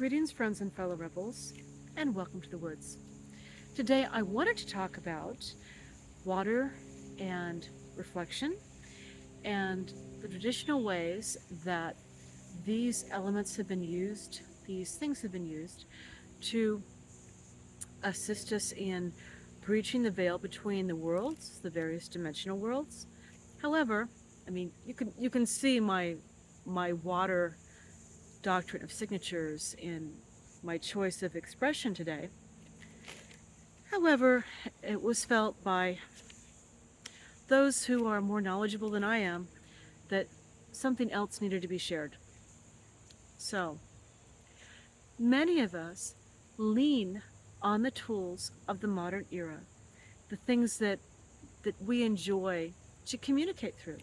Greetings, friends and fellow rebels, and welcome to the woods. Today, I wanted to talk about water and reflection and the traditional ways that these elements have been used, these things have been used to assist us in breaching the veil between the worlds, the various dimensional worlds. However, you can see my water doctrine of signatures in my choice of expression today. However, it was felt by those who are more knowledgeable than I am that something else needed to be shared. So, many of us lean on the tools of the modern era, the things that we enjoy to communicate through.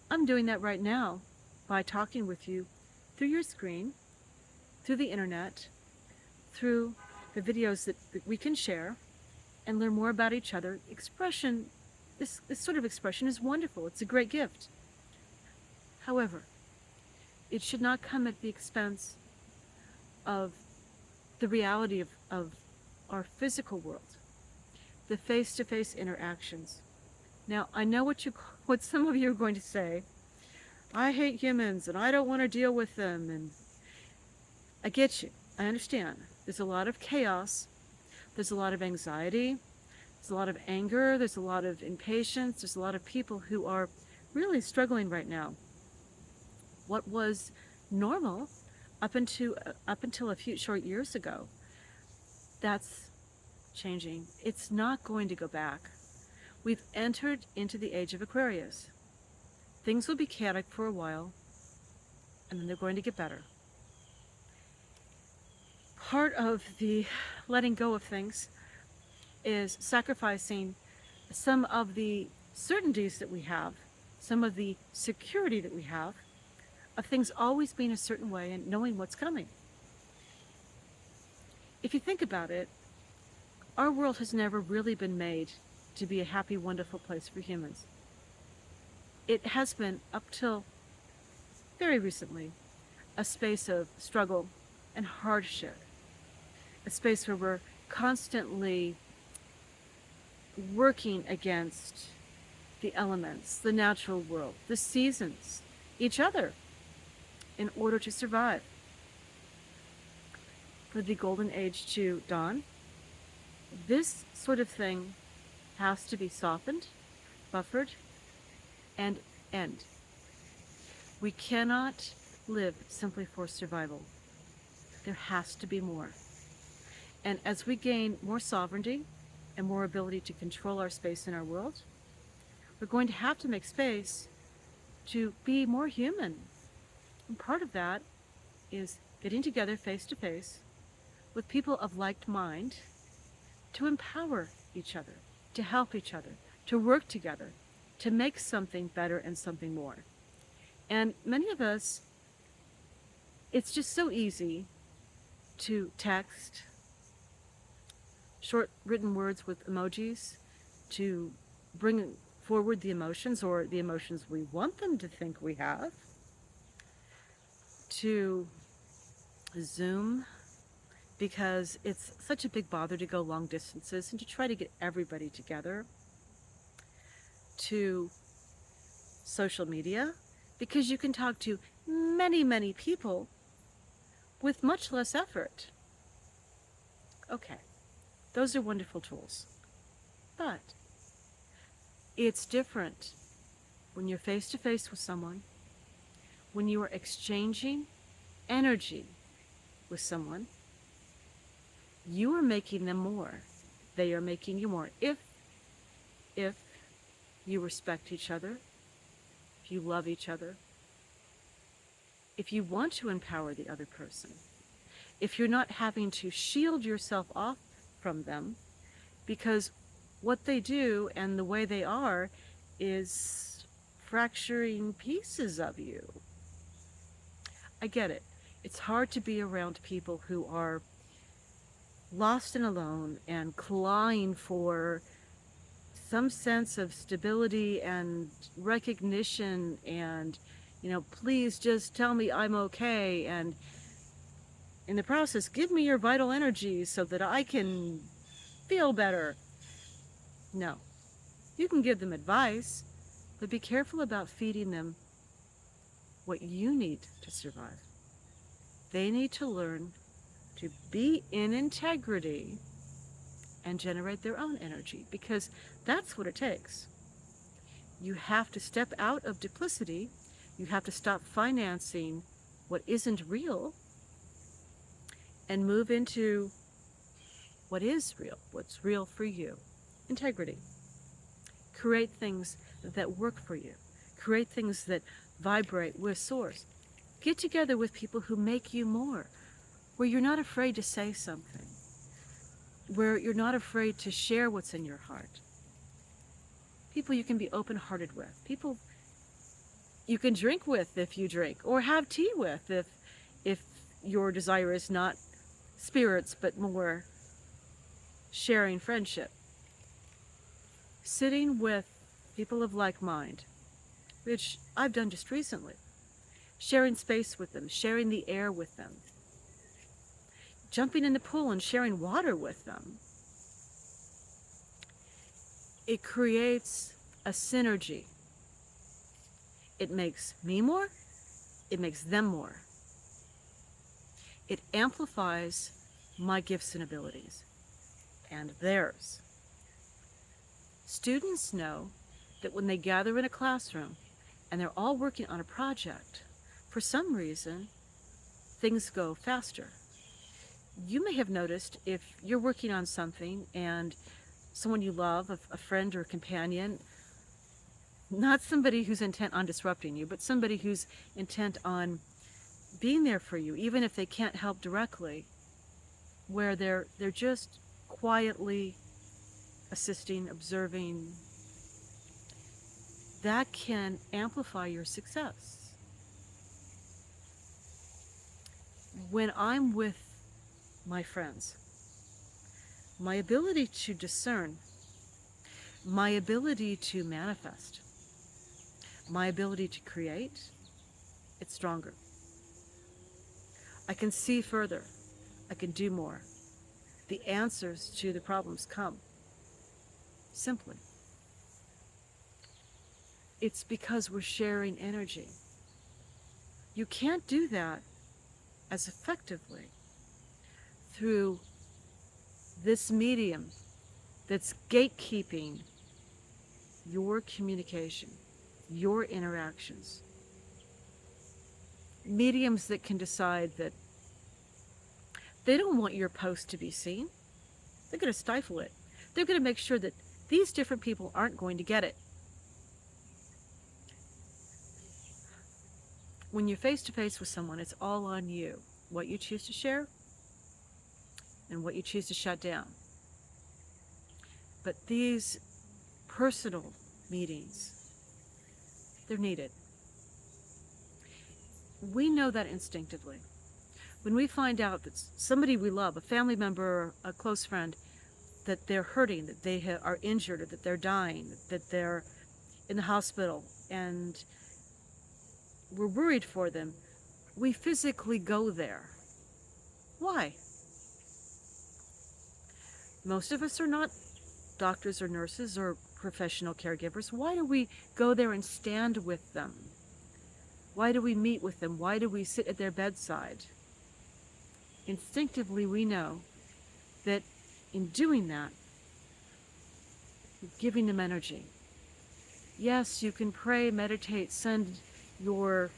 I'm doing that right now by talking with you through your screen, through the internet, through the videos that we can share and learn more about each other. This sort of expression is wonderful. It's a great gift. However, it should not come at the expense of the reality of our physical world, the face-to-face interactions. Now, I know what some of you are going to say. I hate humans and I don't want to deal with them. And I get you. I understand. There's a lot of chaos. There's a lot of anxiety. There's a lot of anger. There's a lot of impatience. There's a lot of people who are really struggling right now. What was normal up until a few short years ago, that's changing. It's not going to go back. We've entered into the age of Aquarius. Things will be chaotic for a while, and then they're going to get better. Part of the letting go of things is sacrificing some of the certainties that we have, some of the security that we have, of things always being a certain way and knowing what's coming. If you think about it, our world has never really been made to be a happy, wonderful place for humans. It has been, up till very recently, a space of struggle and hardship, a space where we're constantly working against the elements, the natural world, the seasons, each other, in order to survive. For the golden age to dawn, this sort of thing has to be softened, buffered, and end. We cannot live simply for survival. There has to be more. And as we gain more sovereignty and more ability to control our space in our world, we're going to have to make space to be more human. And part of that is getting together face to face with people of like mind to empower each other, to help each other, to work together, to make something better and something more. And many of us, it's just so easy to text short written words with emojis to bring forward the emotions, or the emotions we want them to think we have, to Zoom, because it's such a big bother to go long distances and to try to get everybody together, to social media, because you can talk to many, many people with much less effort. Okay, those are wonderful tools, but it's different when you're face to face with someone, when you are exchanging energy with someone. You are making them more. They are making you more. If you respect each other, if you love each other, if you want to empower the other person, if you're not having to shield yourself off from them, because what they do and the way they are is fracturing pieces of you. I get it. It's hard to be around people who are lost and alone and clawing for some sense of stability and recognition and, please just tell me I'm okay. And In the process, give me your vital energy so that I can feel better. No. You can give them advice, but be careful about feeding them what you need to survive. They need to learn to be in integrity and generate their own energy, because that's what it takes. You have to step out of duplicity. You have to stop financing what isn't real and move into what is real, what's real for you. Integrity. Create things that work for you. Create things that vibrate with source. Get together with people who make you more, where you're not afraid to say something, where you're not afraid to share what's in your heart. People you can be open-hearted with. People you can drink with if you drink, or have tea with if your desire is not spirits but more sharing friendship. Sitting with people of like mind, which I've done just recently. Sharing space with them, sharing the air with them, jumping in the pool and sharing water with them. It creates a synergy. It makes me more, it makes them more. It amplifies my gifts and abilities, and theirs. Students know that when they gather in a classroom and they're all working on a project, for some reason, things go faster. You may have noticed if you're working on something and someone you love, a friend or a companion, not somebody who's intent on disrupting you, but somebody who's intent on being there for you, even if they can't help directly, where they're just quietly assisting, observing, that can amplify your success. When I'm with my friends, my ability to discern, my ability to manifest, my ability to create, it's stronger. I can see further. I can do more. The answers to the problems come. Simply. It's because we're sharing energy. You can't do that as effectively through this medium that's gatekeeping your communication, your interactions. Mediums that can decide that they don't want your post to be seen. They're going to stifle it. They're going to make sure that these different people aren't going to get it. When you're face to face with someone, it's all on you. What you choose to share and what you choose to shut down. But these personal meetings, they're needed. We know that instinctively. When we find out that somebody we love, a family member, a close friend, that they're hurting, that they are injured, or that they're dying, that they're in the hospital, and we're worried for them, we physically go there. Why? Most of us are not doctors or nurses or professional caregivers. Why do we go there and stand with them? Why do we meet with them? Why do we sit at their bedside? Instinctively, we know that in doing that, you're giving them energy. Yes, you can pray, meditate, send your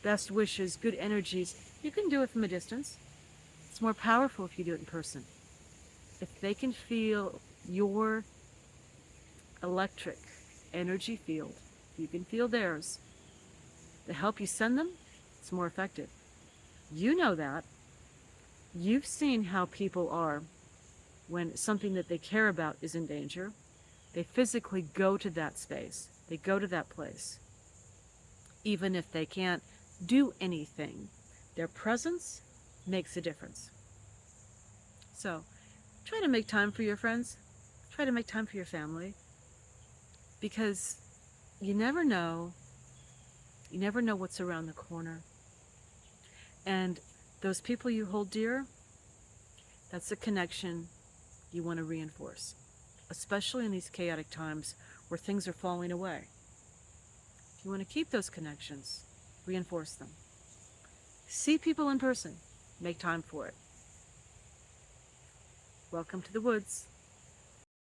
best wishes, good energies. You can do it from a distance. It's more powerful if you do it in person. If they can feel your electric energy field, you can feel theirs. The help you send them, it's more effective. You know that. You've seen how people are when something that they care about is in danger. They physically go to that space. They go to that place. Even if they can't do anything, their presence makes a difference. So, try to make time for your friends. Try to make time for your family. Because you never know what's around the corner. And Those people you hold dear, that's a connection you want to reinforce, especially in these chaotic times where things are falling away. If you want to keep those connections, reinforce them. See people in person. Make time for it. Welcome to the woods.